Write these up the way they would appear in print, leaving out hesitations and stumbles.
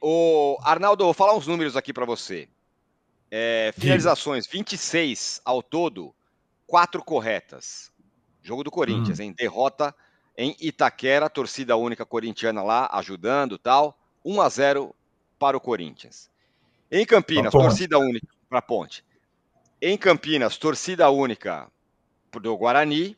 Ô, Arnaldo, vou falar uns números aqui para você. Diga. Finalizações, 26 ao todo, 4 corretas. Jogo do Corinthians, Hum, hein? Derrota em Itaquera, torcida única corintiana lá ajudando, tal. 1-0 para o Corinthians. Em a Campinas, ponte. torcida única para Ponte. Em Campinas, torcida única do Guarani.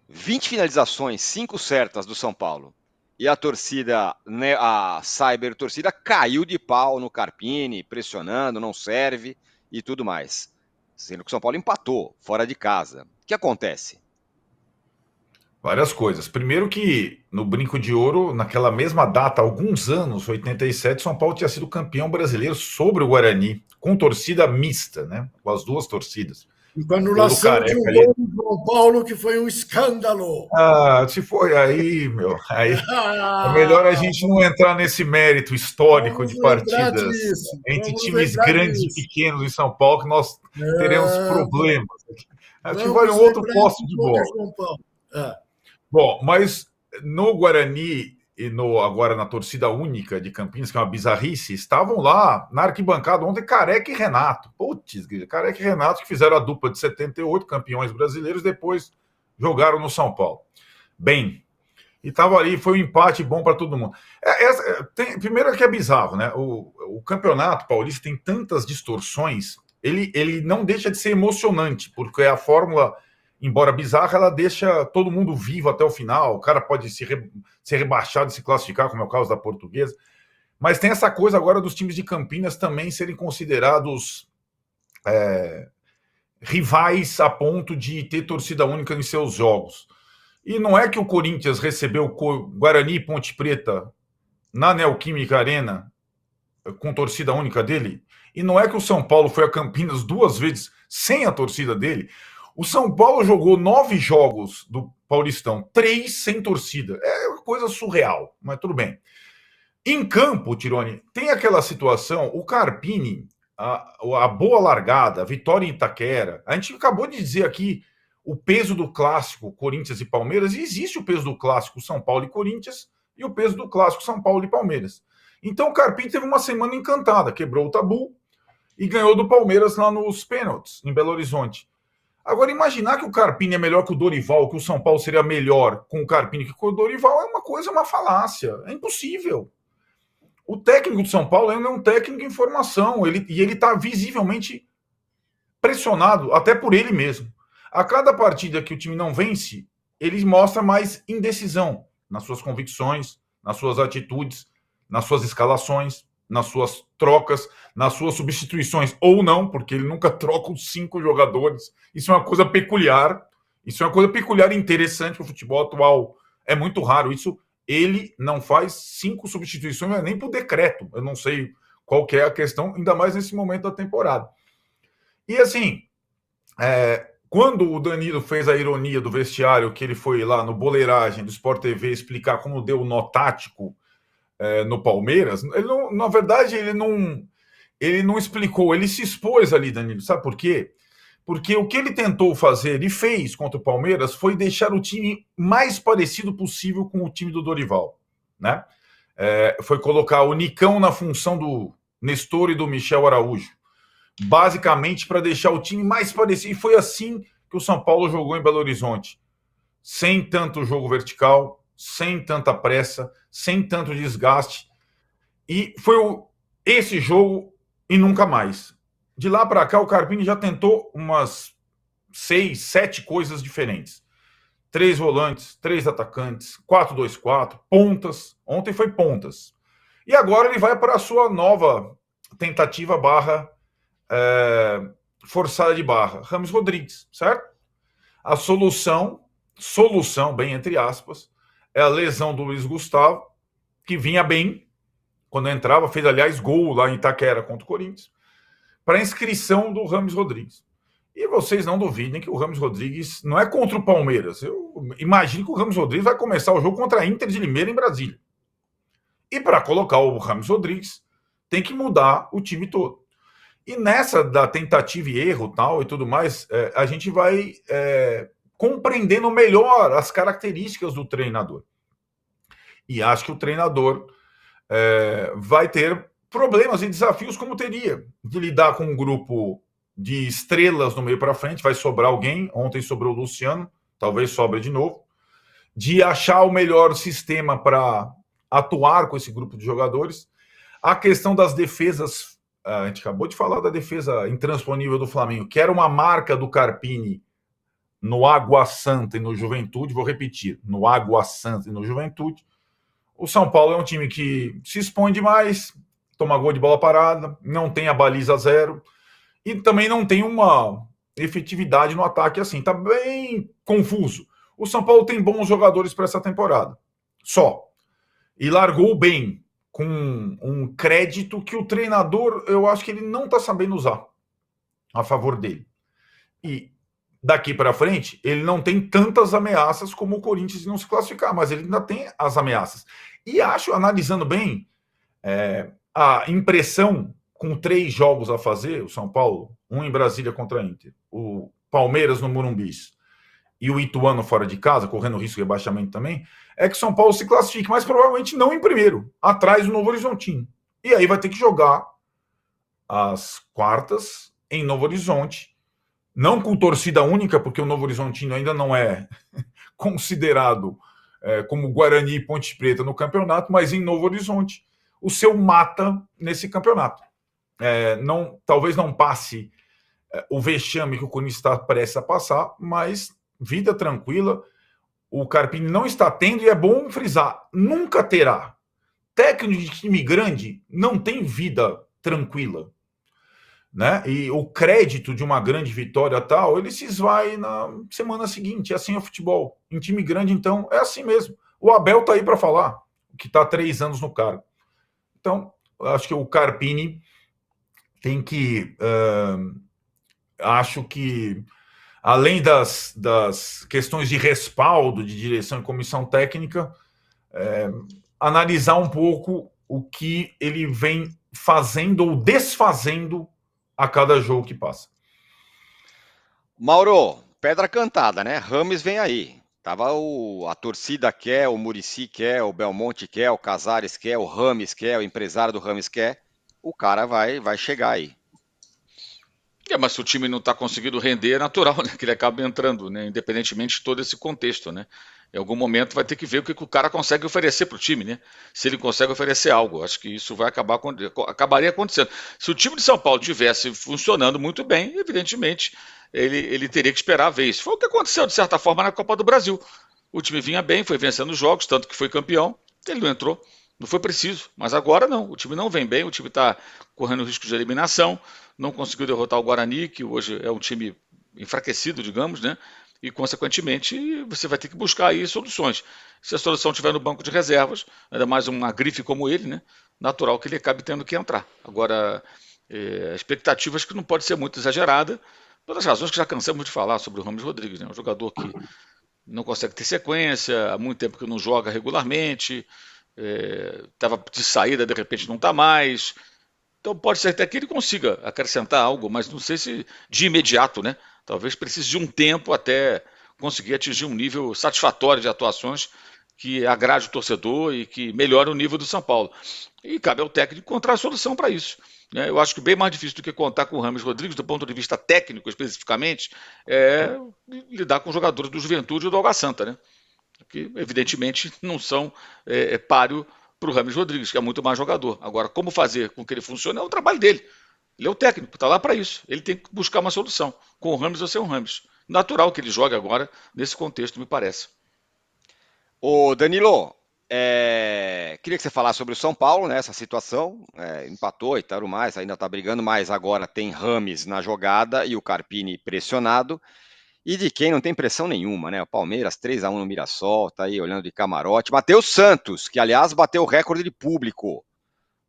20 finalizações, 5 certas do São Paulo. E a torcida, né, a cyber torcida caiu de pau no Carpini, pressionando, não serve e tudo mais. Sendo que o São Paulo empatou fora de casa. O que acontece? Várias coisas. Primeiro que no Brinco de Ouro, naquela mesma data, há alguns anos, 87, São Paulo tinha sido campeão brasileiro sobre o Guarani, com torcida mista, né? Com as duas torcidas. E com a Gol do anulação de Careca um ali. gol do João Paulo que foi um escândalo. Ah, se foi aí, meu, aí é melhor a gente não entrar nesse mérito histórico Vamos de lembrar partidas disso. entre Vamos times lembrar grandes e disso. pequenos em São Paulo, que nós teremos É, problemas. Acho que vale um vamos outro lembrar posto do de Boca bola. João Paulo. É. Bom, mas no Guarani e agora na torcida única de Campinas, que é uma bizarrice, estavam lá na arquibancada ontem Careca e Renato. Putz, Careca e Renato que fizeram a dupla de 78, campeões brasileiros, depois jogaram no São Paulo. Bem, e estava ali, foi um empate bom para todo mundo. Primeiro que é bizarro, né? O campeonato paulista tem tantas distorções, ele não deixa de ser emocionante, porque a fórmula, embora bizarra, ela deixa todo mundo vivo até o final. O cara pode ser rebaixado e se classificar, como é o caso da Portuguesa. Mas tem essa coisa agora dos times de Campinas também serem considerados rivais a ponto de ter torcida única em seus jogos. E não é que o Corinthians recebeu Guarani e Ponte Preta na Neoquímica Arena com torcida única dele, e não é que o São Paulo foi a Campinas 2 vezes sem a torcida dele. O São Paulo jogou 9 jogos do Paulistão, 3 sem torcida. É uma coisa surreal, mas tudo bem. Em campo, Tironi, tem aquela situação, o Carpini, a boa largada, a vitória em Itaquera, a gente acabou de dizer aqui o peso do clássico Corinthians e Palmeiras, e existe o peso do clássico São Paulo e Corinthians e o peso do clássico São Paulo e Palmeiras. Então o Carpini teve uma semana encantada, quebrou o tabu e ganhou do Palmeiras lá nos pênaltis, em Belo Horizonte. Agora, imaginar que o Carpini é melhor que o Dorival, que o São Paulo seria melhor com o Carpini que com o Dorival é uma coisa, uma falácia. É impossível. O técnico do São Paulo ainda é um técnico em formação, e ele está visivelmente pressionado, até por ele mesmo. A cada partida que o time não vence, ele mostra mais indecisão nas suas convicções, nas suas atitudes, nas suas escalações, nas suas trocas, nas suas substituições, ou não, porque ele nunca troca os 5 jogadores. Isso é uma coisa peculiar, isso é uma coisa peculiar e interessante para o futebol atual. É muito raro isso. Ele não faz 5 substituições, nem por decreto. Eu não sei qual que é a questão, ainda mais nesse momento da temporada. E assim, quando o Danilo fez a ironia do vestiário, que ele foi lá no Boleiragem do Sport TV explicar como deu o nó tático no Palmeiras, ele não, na verdade, ele não explicou, ele se expôs ali, Danilo. Sabe por quê? Porque o que ele tentou fazer e fez contra o Palmeiras foi deixar o time mais parecido possível com o time do Dorival, né? Foi colocar o Nicão na função do Nestor e do Michel Araújo, basicamente para deixar o time mais parecido. E foi assim que o São Paulo jogou em Belo Horizonte, sem tanto jogo vertical, sem tanta pressa, sem tanto desgaste. E foi esse jogo e nunca mais. De lá para cá, o Carpini já tentou umas 6, 7 coisas diferentes. 3 volantes, 3 atacantes, 4-2-4, pontas. Ontem foi pontas. E agora ele vai para a sua nova tentativa barra forçada de barra. Rames Rodrigues, certo? A solução, bem entre aspas, é a lesão do Luiz Gustavo, que vinha bem quando entrava, fez, aliás, gol lá em Itaquera contra o Corinthians, para a inscrição do Rames Rodrigues. E vocês não duvidem que o Rames Rodrigues não é contra o Palmeiras. Eu imagino que o Rames Rodrigues vai começar o jogo contra a Inter de Limeira em Brasília. E para colocar o Rames Rodrigues, tem que mudar o time todo. E nessa da tentativa e erro tal e tudo mais, a gente vai compreendendo melhor as características do treinador. E acho que o treinador vai ter problemas e desafios como teria de lidar com um grupo de estrelas no meio para frente, vai sobrar alguém, ontem sobrou o Luciano, talvez sobre de novo, de achar o melhor sistema para atuar com esse grupo de jogadores. A questão das defesas, a gente acabou de falar da defesa intransponível do Flamengo, que era uma marca do Carpini no Água Santa e no Juventude, vou repetir, no Água Santa e no Juventude. O São Paulo é um time que se expõe demais, toma gol de bola parada, não tem a baliza zero e também não tem uma efetividade no ataque assim. Está bem confuso. O São Paulo tem bons jogadores para essa temporada, só. E largou bem, com um crédito que o treinador, eu acho que ele não está sabendo usar a favor dele. E daqui para frente, ele não tem tantas ameaças como o Corinthians de não se classificar, mas ele ainda tem as ameaças. E acho, analisando bem, a impressão com 3 jogos a fazer, o São Paulo, um em Brasília contra a Inter, o Palmeiras no Morumbis e o Ituano fora de casa, correndo risco de rebaixamento também, é que o São Paulo se classifique, mas provavelmente não em primeiro, atrás do Novo Horizontino. E aí vai ter que jogar as quartas em Novo Horizonte, não com torcida única, porque o Novo Horizontino ainda não é considerado como Guarani e Ponte Preta no campeonato, mas em Novo Horizonte, o seu mata nesse campeonato. Talvez não passe o vexame que o Corinthians está prestes a passar, mas vida tranquila, o Carpini não está tendo, e é bom frisar, nunca terá. Técnico de time grande não tem vida tranquila, né? E o crédito de uma grande vitória tal, ele se esvai na semana seguinte. Assim é o futebol. Em time grande, então, é assim mesmo. O Abel tá aí para falar, que está há 3 anos no cargo. Então, acho que o Carpini tem que... acho que, além das questões de respaldo, de direção e comissão técnica, analisar um pouco o que ele vem fazendo ou desfazendo a cada jogo que passa. Mauro, pedra cantada, né? Rames vem aí. A torcida quer, o Muricy quer, o Belmonte quer, o Casares quer, o Rames quer, o empresário do Rames quer. O cara vai chegar aí. Mas se o time não está conseguindo render, é natural, né, que ele acabe entrando, né, independentemente de todo esse contexto, né. Em algum momento vai ter que ver o que o cara consegue oferecer para o time, né? Se ele consegue oferecer algo. Acho que isso acabaria acontecendo. Se o time de São Paulo tivesse funcionando muito bem, evidentemente ele teria que esperar a vez. Foi o que aconteceu, de certa forma, na Copa do Brasil. O time vinha bem, foi vencendo os jogos, tanto que foi campeão, ele não entrou. Não foi preciso, mas agora não. O time não vem bem, o time está correndo risco de eliminação, não conseguiu derrotar o Guarani, que hoje é um time enfraquecido, digamos, né? E, consequentemente, você vai ter que buscar aí soluções. Se a solução estiver no banco de reservas, ainda mais uma grife como ele, né? Natural que ele acabe tendo que entrar. Agora, expectativas que não pode ser muito exagerada, pelas razões que já cansamos de falar sobre o Rames Rodrigues, né? Um jogador que não consegue ter sequência, há muito tempo que não joga regularmente, estava de saída, de repente não está mais. Então pode ser até que ele consiga acrescentar algo, mas não sei se de imediato, né? Talvez precise de um tempo até conseguir atingir um nível satisfatório de atuações que agrade o torcedor e que melhore o nível do São Paulo. E cabe ao técnico encontrar a solução para isso, né? Eu acho que bem mais difícil do que contar com o Rames Rodrigues, do ponto de vista técnico especificamente, é lidar com jogadores do Juventude e do Água Santa, né? Que evidentemente não são páreo para o Rames Rodrigues, que é muito mais jogador. Agora, como fazer com que ele funcione é o trabalho dele. Ele é o técnico, está lá para isso. Ele tem que buscar uma solução, com o Rames ou sem o Rames. Natural que ele jogue agora nesse contexto, me parece. Ô Danilo, queria que você falasse sobre o São Paulo, né? Essa situação, empatou e tal mais, ainda está brigando, mas agora tem Rames na jogada e o Carpini pressionado. E de quem não tem pressão nenhuma, né? O Palmeiras 3-1 no Mirassol, tá aí olhando de camarote. Matheus Santos, que aliás bateu o recorde de público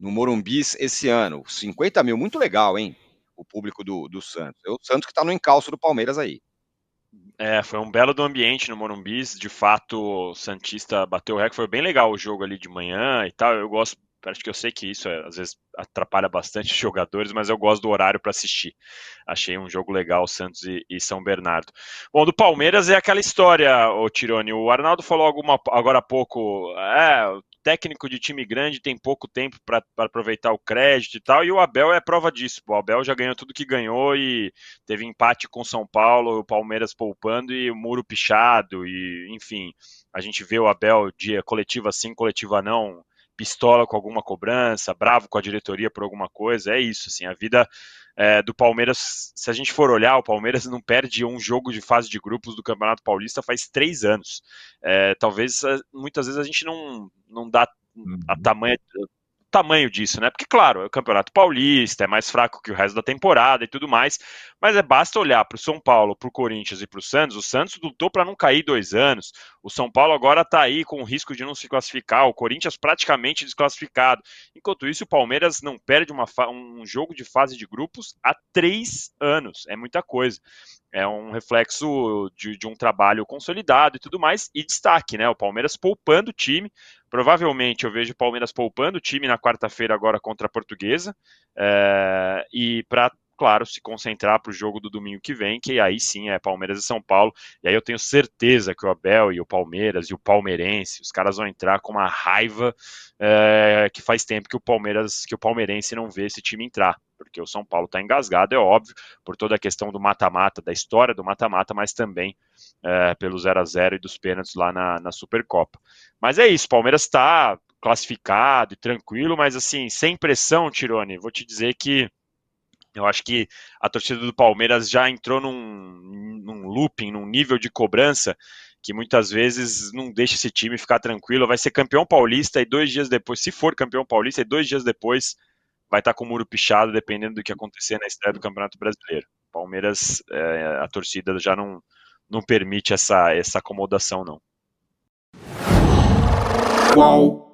no Morumbis esse ano. 50 mil, muito legal, hein? O público do Santos. É o Santos que tá no encalço do Palmeiras aí. Foi um belo do ambiente no Morumbis. De fato, o Santista bateu o recorde. Foi bem legal o jogo ali de manhã e tal. Eu gosto acho que eu sei que isso às vezes atrapalha bastante os jogadores, mas eu gosto do horário para assistir. Achei um jogo legal, Santos e São Bernardo. Bom, do Palmeiras é aquela história, ô Tironi, o Arnaldo falou agora há pouco, o técnico de time grande tem pouco tempo para aproveitar o crédito e tal, e o Abel é prova disso. O Abel já ganhou tudo que ganhou e teve empate com o São Paulo, o Palmeiras poupando e o muro pichado, e enfim, a gente vê o Abel dia coletiva sim, coletiva não, pistola com alguma cobrança, bravo com a diretoria por alguma coisa, é isso, assim, a vida do Palmeiras, se a gente for olhar, o Palmeiras não perde um jogo de fase de grupos do Campeonato Paulista faz 3 anos. Talvez, muitas vezes a gente não dá a tamanho disso, né? Porque, claro, é o Campeonato Paulista, é mais fraco que o resto da temporada e tudo mais, mas basta olhar para o São Paulo, para o Corinthians e para o Santos lutou para não cair 2 anos, o São Paulo agora está aí com o risco de não se classificar, o Corinthians praticamente desclassificado, enquanto isso o Palmeiras não perde um jogo de fase de grupos há 3 anos, é muita coisa. É um reflexo de um trabalho consolidado e tudo mais, e destaque, né? O Palmeiras poupando o time. Provavelmente eu vejo o Palmeiras poupando o time na quarta-feira agora contra a Portuguesa, e para, claro, se concentrar para o jogo do domingo que vem, que aí sim é Palmeiras e São Paulo, e aí eu tenho certeza que o Abel e o Palmeiras e o palmeirense, os caras vão entrar com uma raiva que faz tempo que o palmeirense não vê esse time entrar, porque o São Paulo está engasgado, é óbvio, por toda a questão do mata-mata, da história do mata-mata, mas também pelo 0-0 e dos pênaltis lá na Supercopa. Mas é isso, o Palmeiras está classificado e tranquilo, mas assim, sem pressão, Tironi, vou te dizer que eu acho que a torcida do Palmeiras já entrou num looping, num nível de cobrança que muitas vezes não deixa esse time ficar tranquilo, vai ser campeão paulista e 2 dias depois, se for campeão paulista, e 2 dias depois vai estar com o muro pichado, dependendo do que acontecer na estreia do Campeonato Brasileiro. Palmeiras, a torcida já não permite essa acomodação, não. Qual?